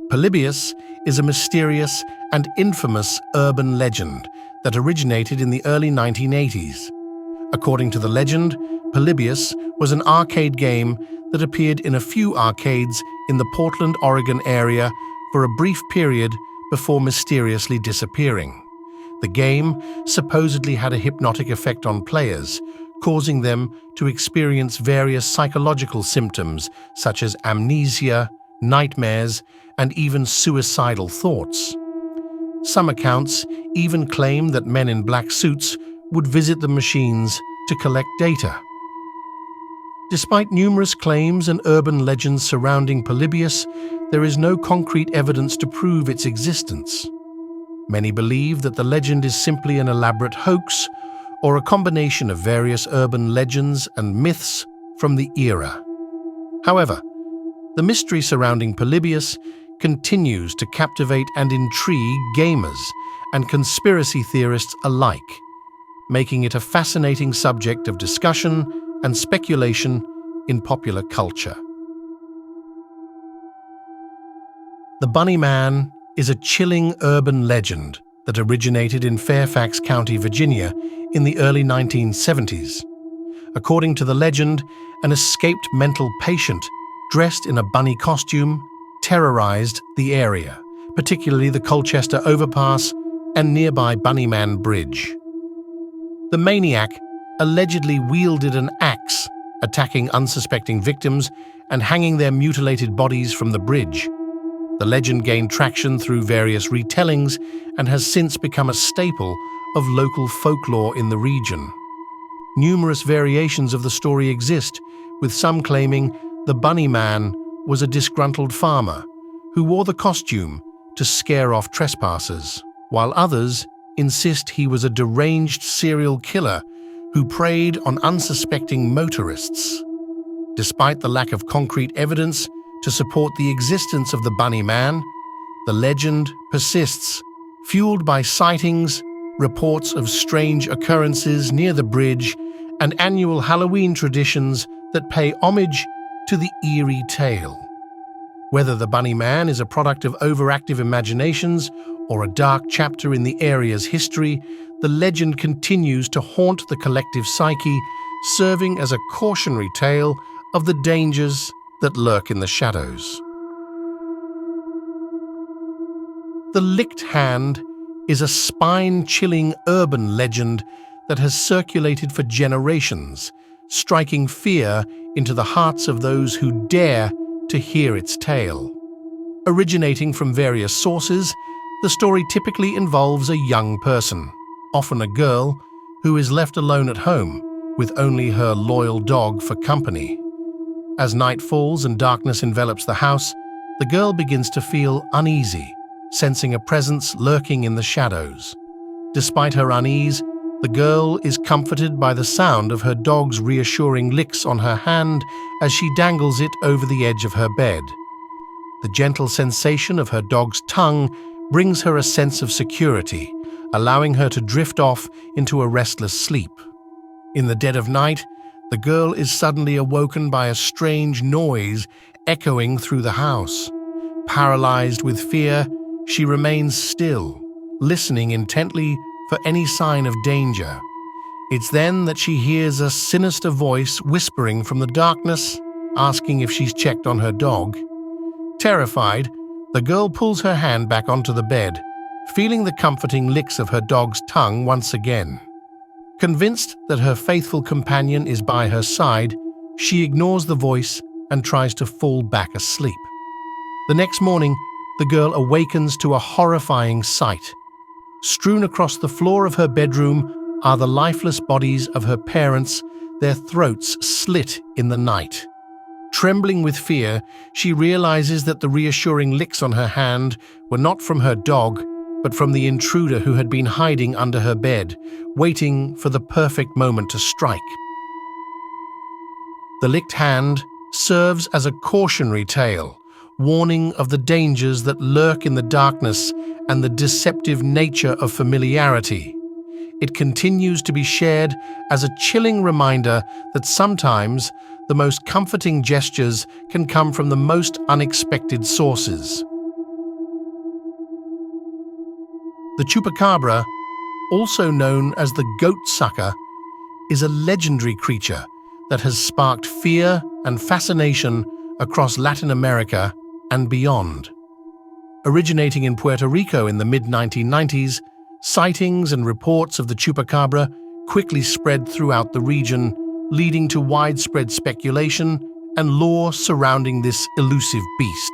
Polybius is a mysterious and infamous urban legend that originated in the early 1980s. According to the legend, Polybius was an arcade game that appeared in a few arcades in the Portland, Oregon area for a brief period before mysteriously disappearing. The game supposedly had a hypnotic effect on players, causing them to experience various psychological symptoms such as amnesia, nightmares, and even suicidal thoughts. Some accounts even claim that men in black suits would visit the machines to collect data. Despite numerous claims and urban legends surrounding Polybius, there is no concrete evidence to prove its existence. Many believe that the legend is simply an elaborate hoax or a combination of various urban legends and myths from the era. However, the mystery surrounding Polybius continues to captivate and intrigue gamers and conspiracy theorists alike, making it a fascinating subject of discussion and speculation in popular culture. The Bunny Man is a chilling urban legend that originated in Fairfax County, Virginia, in the early 1970s. According to the legend, an escaped mental patient dressed in a bunny costume terrorized the area, particularly the Colchester Overpass and nearby Bunnyman Bridge. The maniac allegedly wielded an axe, attacking unsuspecting victims and hanging their mutilated bodies from the bridge. The legend gained traction through various retellings and has since become a staple of local folklore in the region. Numerous variations of the story exist, with some claiming the Bunny Man was a disgruntled farmer who wore the costume to scare off trespassers, while others insist he was a deranged serial killer who preyed on unsuspecting motorists. Despite the lack of concrete evidence to support the existence of the Bunny Man, the legend persists, fueled by sightings, reports of strange occurrences near the bridge, and annual Halloween traditions that pay homage to the eerie tale. Whether the Bunny Man is a product of overactive imaginations or a dark chapter in the area's history, the legend continues to haunt the collective psyche, serving as a cautionary tale of the dangers that lurk in the shadows. The Licked Hand is a spine-chilling urban legend that has circulated for generations, striking fear into the hearts of those who dare to hear its tale. Originating from various sources, the story typically involves a young person, often a girl, who is left alone at home with only her loyal dog for company. As night falls and darkness envelops the house, the girl begins to feel uneasy, sensing a presence lurking in the shadows. Despite her unease, the girl is comforted by the sound of her dog's reassuring licks on her hand as she dangles it over the edge of her bed. The gentle sensation of her dog's tongue brings her a sense of security, allowing her to drift off into a restless sleep. In the dead of night, the girl is suddenly awoken by a strange noise echoing through the house. Paralyzed with fear, she remains still, listening intently for any sign of danger. It's then that she hears a sinister voice whispering from the darkness, asking if she's checked on her dog. Terrified, the girl pulls her hand back onto the bed, feeling the comforting licks of her dog's tongue once again. Convinced that her faithful companion is by her side, she ignores the voice and tries to fall back asleep. The next morning, the girl awakens to a horrifying sight. Strewn across the floor of her bedroom are the lifeless bodies of her parents, their throats slit in the night. Trembling with fear, she realizes that the reassuring licks on her hand were not from her dog, but from the intruder who had been hiding under her bed, waiting for the perfect moment to strike. The Licked Hand serves as a cautionary tale, warning of the dangers that lurk in the darkness and the deceptive nature of familiarity. It continues to be shared as a chilling reminder that sometimes the most comforting gestures can come from the most unexpected sources. The chupacabra, also known as the goat sucker, is a legendary creature that has sparked fear and fascination across Latin America and beyond. Originating in Puerto Rico in the mid-1990s, sightings and reports of the chupacabra quickly spread throughout the region, leading to widespread speculation and lore surrounding this elusive beast.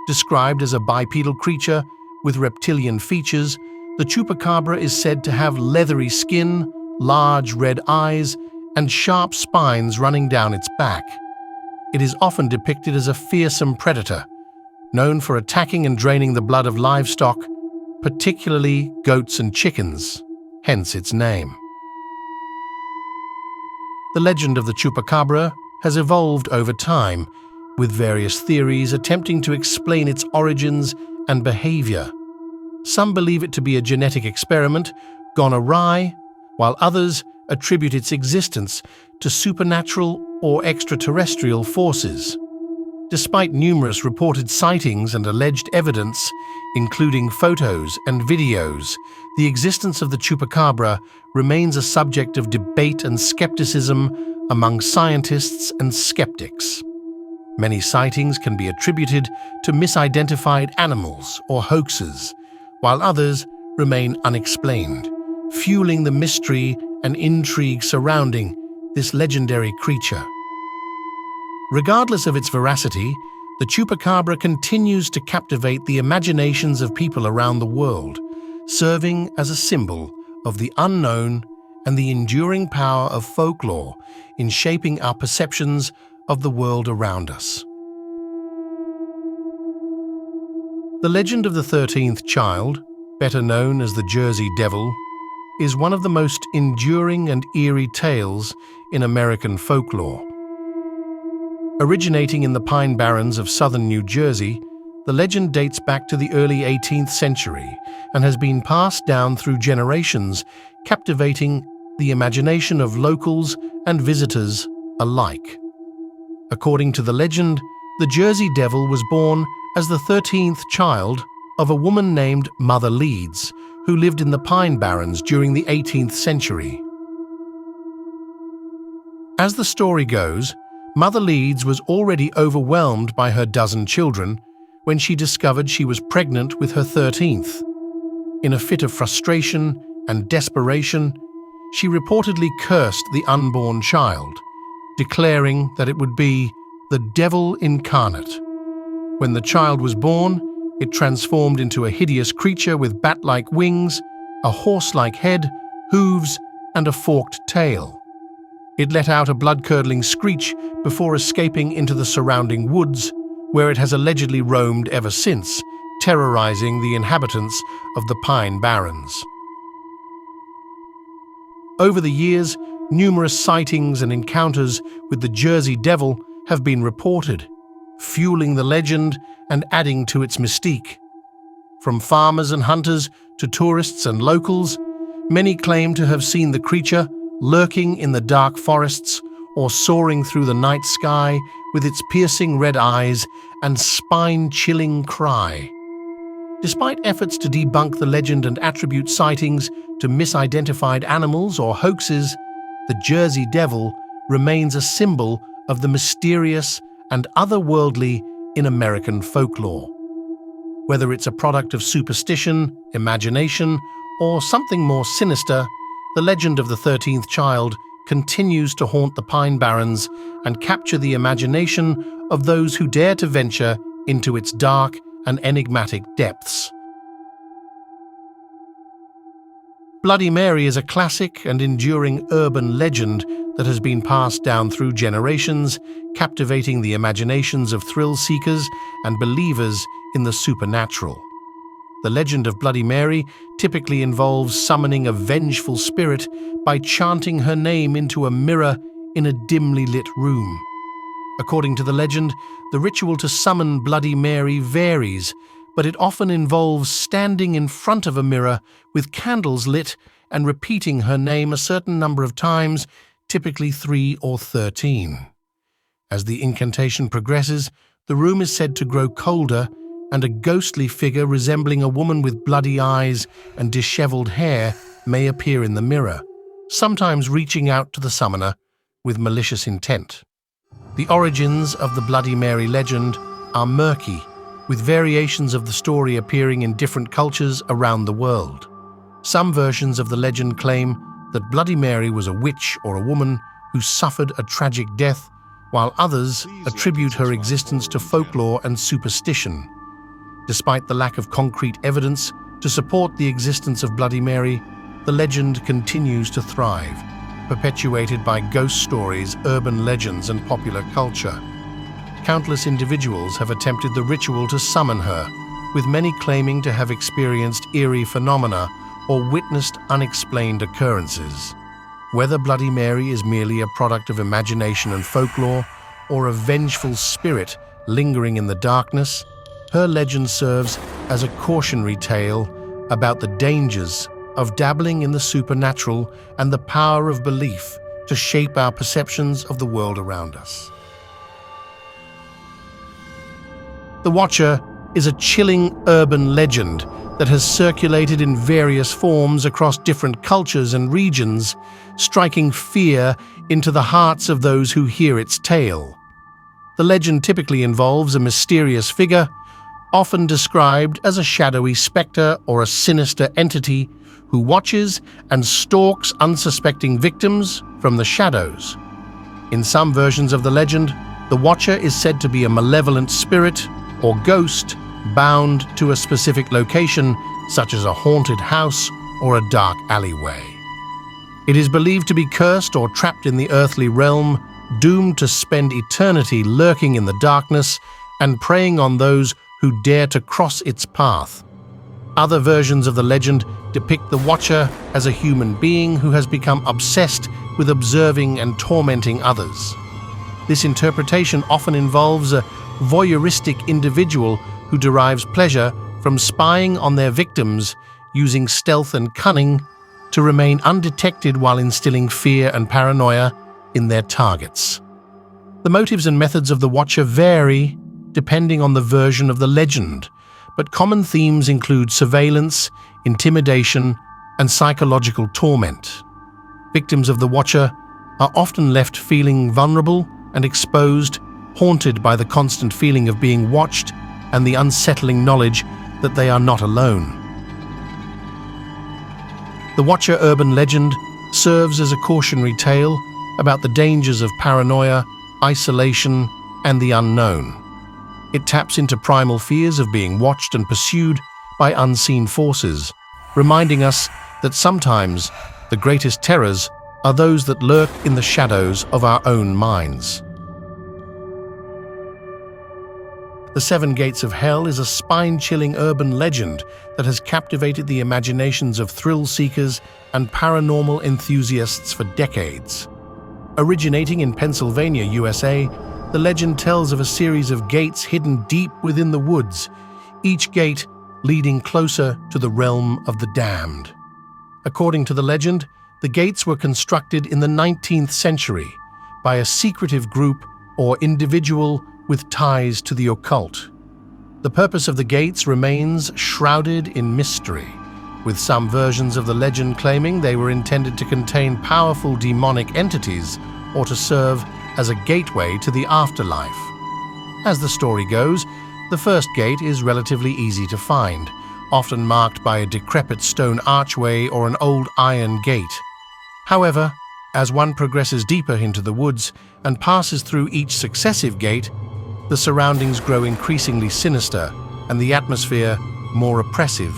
Described as a bipedal creature with reptilian features, the chupacabra is said to have leathery skin, large red eyes, and sharp spines running down its back. It is often depicted as a fearsome predator, known for attacking and draining the blood of livestock, particularly goats and chickens, hence its name. The legend of the chupacabra has evolved over time, with various theories attempting to explain its origins and behavior. Some believe it to be a genetic experiment gone awry, while others attribute its existence to supernatural or extraterrestrial forces. Despite numerous reported sightings and alleged evidence, including photos and videos, the existence of the chupacabra remains a subject of debate and skepticism among scientists and skeptics. Many sightings can be attributed to misidentified animals or hoaxes, while others remain unexplained, fueling the mystery and intrigue surrounding this legendary creature. Regardless of its veracity, the chupacabra continues to captivate the imaginations of people around the world, serving as a symbol of the unknown and the enduring power of folklore in shaping our perceptions of the world around us. The legend of the 13th child, better known as the Jersey Devil, is one of the most enduring and eerie tales in American folklore. Originating in the Pine Barrens of southern New Jersey, the legend dates back to the early 18th century and has been passed down through generations, captivating the imagination of locals and visitors alike. According to the legend, the Jersey Devil was born as the 13th child of a woman named Mother Leeds, who lived in the Pine Barrens during the 18th century. As the story goes, Mother Leeds was already overwhelmed by her dozen children when she discovered she was pregnant with her 13th. In a fit of frustration and desperation, she reportedly cursed the unborn child, declaring that it would be the devil incarnate. When the child was born, it transformed into a hideous creature with bat-like wings, a horse-like head, hooves, and a forked tail. It let out a blood-curdling screech before escaping into the surrounding woods, where it has allegedly roamed ever since, terrorizing the inhabitants of the Pine Barrens. Over the years, numerous sightings and encounters with the Jersey Devil have been reported, fueling the legend and adding to its mystique. From farmers and hunters to tourists and locals, many claim to have seen the creature lurking in the dark forests or soaring through the night sky with its piercing red eyes and spine-chilling cry. Despite efforts to debunk the legend and attribute sightings to misidentified animals or hoaxes, the Jersey Devil remains a symbol of the mysterious and otherworldly in American folklore. Whether it's a product of superstition, imagination, or something more sinister, the legend of the 13th child continues to haunt the Pine Barrens and capture the imagination of those who dare to venture into its dark and enigmatic depths. Bloody Mary is a classic and enduring urban legend that has been passed down through generations, captivating the imaginations of thrill-seekers and believers in the supernatural. The legend of Bloody Mary typically involves summoning a vengeful spirit by chanting her name into a mirror in a dimly lit room. According to the legend, the ritual to summon Bloody Mary varies, but it often involves standing in front of a mirror with candles lit and repeating her name a certain number of times, typically 3 or 13. As the incantation progresses, the room is said to grow colder, and a ghostly figure resembling a woman with bloody eyes and disheveled hair may appear in the mirror, sometimes reaching out to the summoner with malicious intent. The origins of the Bloody Mary legend are murky, with variations of the story appearing in different cultures around the world. Some versions of the legend claim that Bloody Mary was a witch or a woman who suffered a tragic death, while others attribute her existence to folklore and superstition. Despite the lack of concrete evidence to support the existence of Bloody Mary, the legend continues to thrive, perpetuated by ghost stories, urban legends, and popular culture. Countless individuals have attempted the ritual to summon her, with many claiming to have experienced eerie phenomena or witnessed unexplained occurrences. Whether Bloody Mary is merely a product of imagination and folklore, or a vengeful spirit lingering in the darkness, her legend serves as a cautionary tale about the dangers of dabbling in the supernatural and the power of belief to shape our perceptions of the world around us. The Watcher is a chilling urban legend that has circulated in various forms across different cultures and regions, striking fear into the hearts of those who hear its tale. The legend typically involves a mysterious figure, often described as a shadowy spectre or a sinister entity who watches and stalks unsuspecting victims from the shadows. In some versions of the legend, the Watcher is said to be a malevolent spirit or ghost bound to a specific location, such as a haunted house or a dark alleyway. It is believed to be cursed or trapped in the earthly realm, doomed to spend eternity lurking in the darkness and preying on those who dare to cross its path. Other versions of the legend depict the Watcher as a human being who has become obsessed with observing and tormenting others. This interpretation often involves a voyeuristic individual who derives pleasure from spying on their victims, using stealth and cunning to remain undetected while instilling fear and paranoia in their targets. The motives and methods of the Watcher vary depending on the version of the legend, but common themes include surveillance, intimidation, and psychological torment. Victims of the Watcher are often left feeling vulnerable and exposed, haunted by the constant feeling of being watched and the unsettling knowledge that they are not alone. The Watcher urban legend serves as a cautionary tale about the dangers of paranoia, isolation, and the unknown. It taps into primal fears of being watched and pursued by unseen forces, reminding us that sometimes the greatest terrors are those that lurk in the shadows of our own minds. The Seven Gates of Hell is a spine-chilling urban legend that has captivated the imaginations of thrill-seekers and paranormal enthusiasts for decades. Originating in Pennsylvania, USA, the legend tells of a series of gates hidden deep within the woods, each gate leading closer to the realm of the damned. According to the legend, the gates were constructed in the 19th century by a secretive group or individual with ties to the occult. The purpose of the gates remains shrouded in mystery, with some versions of the legend claiming they were intended to contain powerful demonic entities or to serve as a gateway to the afterlife. As the story goes, the first gate is relatively easy to find, often marked by a decrepit stone archway or an old iron gate. However, as one progresses deeper into the woods and passes through each successive gate, the surroundings grow increasingly sinister and the atmosphere more oppressive.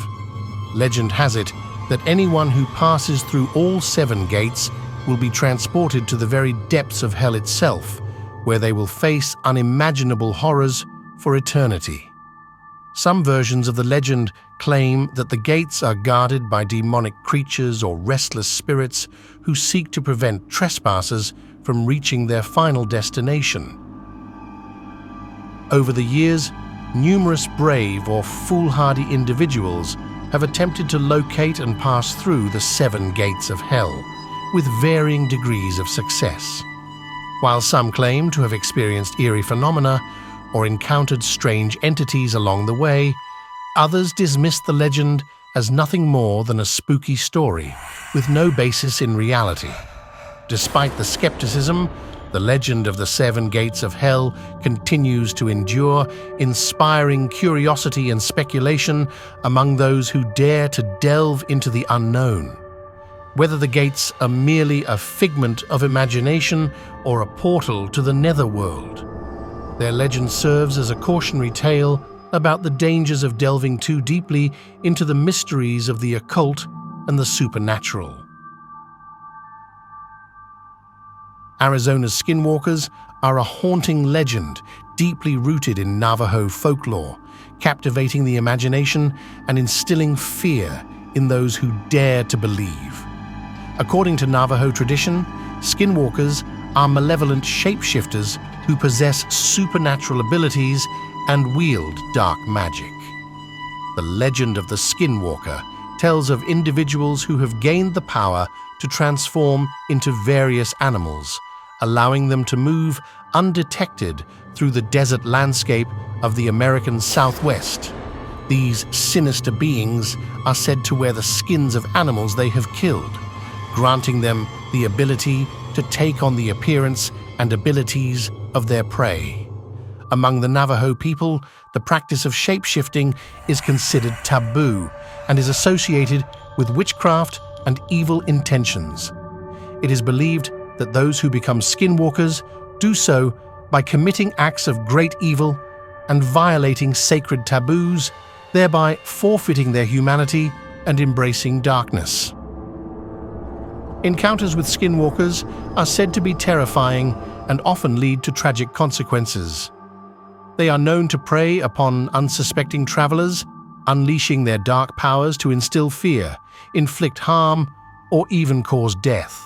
Legend has it that anyone who passes through all 7 gates will be transported to the very depths of hell itself, where they will face unimaginable horrors for eternity. Some versions of the legend claim that the gates are guarded by demonic creatures or restless spirits who seek to prevent trespassers from reaching their final destination. Over the years, numerous brave or foolhardy individuals have attempted to locate and pass through the 7 gates of hell, with varying degrees of success. While some claim to have experienced eerie phenomena or encountered strange entities along the way, others dismissed the legend as nothing more than a spooky story with no basis in reality. Despite the skepticism, the legend of the Seven Gates of Hell continues to endure, inspiring curiosity and speculation among those who dare to delve into the unknown. Whether the gates are merely a figment of imagination or a portal to the netherworld, their legend serves as a cautionary tale about the dangers of delving too deeply into the mysteries of the occult and the supernatural. Arizona's skinwalkers are a haunting legend deeply rooted in Navajo folklore, captivating the imagination and instilling fear in those who dare to believe. According to Navajo tradition, skinwalkers are malevolent shapeshifters who possess supernatural abilities and wield dark magic. The legend of the skinwalker tells of individuals who have gained the power to transform into various animals, allowing them to move undetected through the desert landscape of the American Southwest. These sinister beings are said to wear the skins of animals they have killed, granting them the ability to take on the appearance and abilities of their prey. Among the Navajo people, the practice of shapeshifting is considered taboo and is associated with witchcraft and evil intentions. It is believed that those who become skinwalkers do so by committing acts of great evil and violating sacred taboos, thereby forfeiting their humanity and embracing darkness. Encounters with skinwalkers are said to be terrifying and often lead to tragic consequences. They are known to prey upon unsuspecting travelers, unleashing their dark powers to instill fear, inflict harm, or even cause death.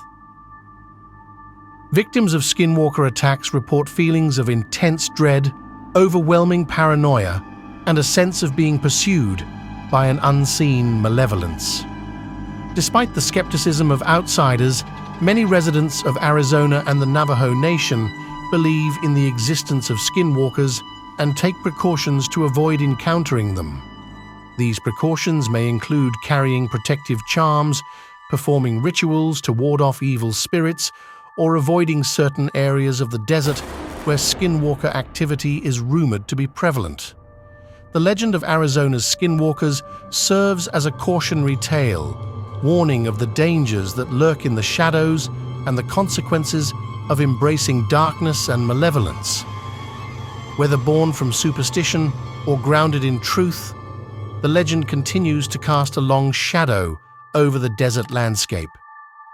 Victims of skinwalker attacks report feelings of intense dread, overwhelming paranoia, and a sense of being pursued by an unseen malevolence. Despite the skepticism of outsiders, many residents of Arizona and the Navajo Nation believe in the existence of skinwalkers and take precautions to avoid encountering them. These precautions may include carrying protective charms, performing rituals to ward off evil spirits, or avoiding certain areas of the desert where skinwalker activity is rumored to be prevalent. The legend of Arizona's skinwalkers serves as a cautionary tale, warning of the dangers that lurk in the shadows and the consequences of embracing darkness and malevolence. Whether born from superstition or grounded in truth, the legend continues to cast a long shadow over the desert landscape,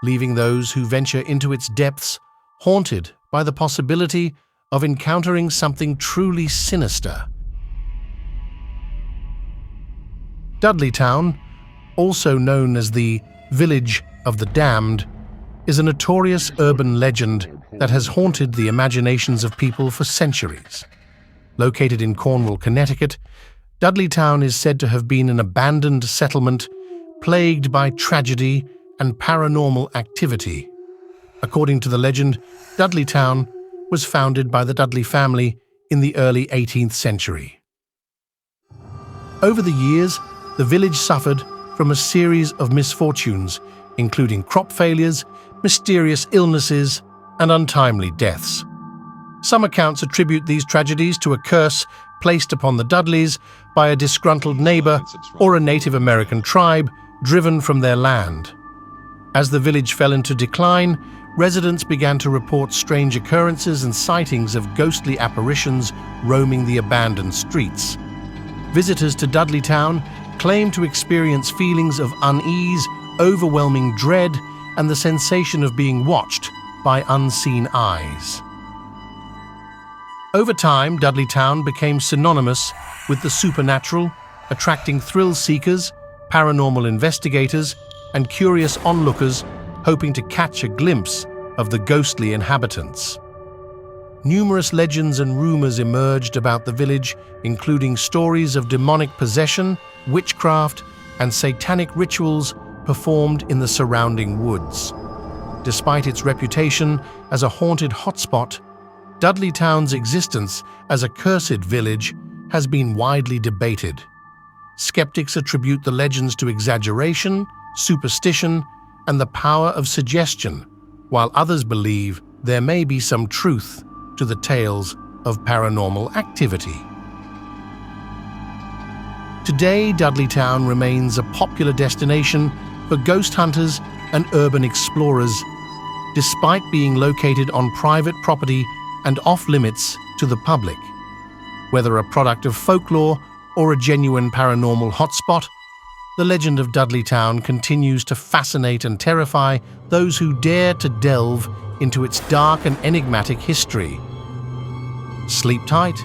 leaving those who venture into its depths haunted by the possibility of encountering something truly sinister. Dudleytown, also known as the Village of the Damned, is a notorious urban legend that has haunted the imaginations of people for centuries. Located in Cornwall, Connecticut, Dudleytown is said to have been an abandoned settlement plagued by tragedy and paranormal activity. According to the legend, Dudleytown was founded by the Dudley family in the early 18th century. Over the years, the village suffered from a series of misfortunes, including crop failures, mysterious illnesses, and untimely deaths. Some accounts attribute these tragedies to a curse placed upon the Dudleys by a disgruntled neighbor or a Native American tribe driven from their land. As the village fell into decline, residents began to report strange occurrences and sightings of ghostly apparitions roaming the abandoned streets. Visitors to Dudleytown claim to experience feelings of unease, overwhelming dread, and the sensation of being watched by unseen eyes. Over time, Dudleytown became synonymous with the supernatural, attracting thrill-seekers, paranormal investigators, and curious onlookers hoping to catch a glimpse of the ghostly inhabitants. Numerous legends and rumors emerged about the village, including stories of demonic possession, witchcraft, and satanic rituals performed in the surrounding woods. Despite its reputation as a haunted hotspot, Dudleytown's existence as a cursed village has been widely debated. Skeptics attribute the legends to exaggeration, superstition, and the power of suggestion, while others believe there may be some truth to the tales of paranormal activity. Today, Dudleytown remains a popular destination for ghost hunters and urban explorers, despite being located on private property and off-limits to the public. Whether a product of folklore or a genuine paranormal hotspot, the legend of Dudleytown continues to fascinate and terrify those who dare to delve into its dark and enigmatic history. Sleep tight,